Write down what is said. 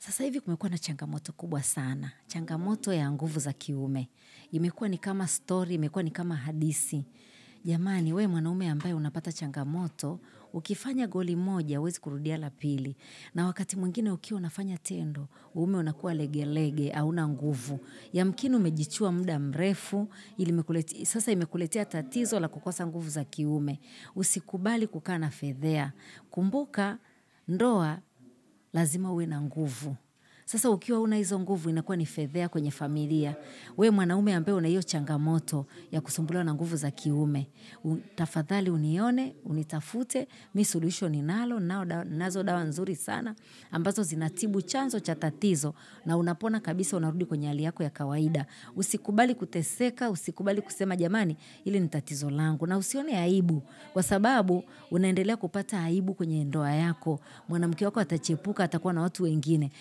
Sasa hivi kumekuwa na changamoto kubwa sana. Changamoto ya nguvu za kiume. Imekuwa ni kama story, imekuwa ni kama hadisi. Jamani, we mwanaume ambaye unapata changamoto, ukifanya goli moja, huwezi kurudia la pili. Na wakati mwingine ukiwa unafanya tendo, uume unakuwa legelege, hauna nguvu. Yamkini umejichua muda mrefu, sasa imekuletea tatizo la kukosa nguvu za kiume. Usikubali kukaa na fedhea. Kumbuka, ndoa lazima uwe na nguvu. Sasa ukiwa huna hizo nguvu inakuwa ni fedhea kwenye familia. We mwanaume ambaye una hiyo changamoto ya kusumbuliwa na nguvu za kiume. Tafadhali unione, unitafute, mi suluhisho ninalo, nazo dawa nzuri sana. Ambazo zinatibu chanzo cha tatizo na unapona kabisa unarudi kwenye hali yako ya kawaida. Usikubali kuteseka, usikubali kusema jamani ili ni tatizo langu. Na usione aibu kwa sababu unaendelea kupata aibu kwenye ndoa yako. Mwanamke wako atachepuka, atakuwa na watu wengine.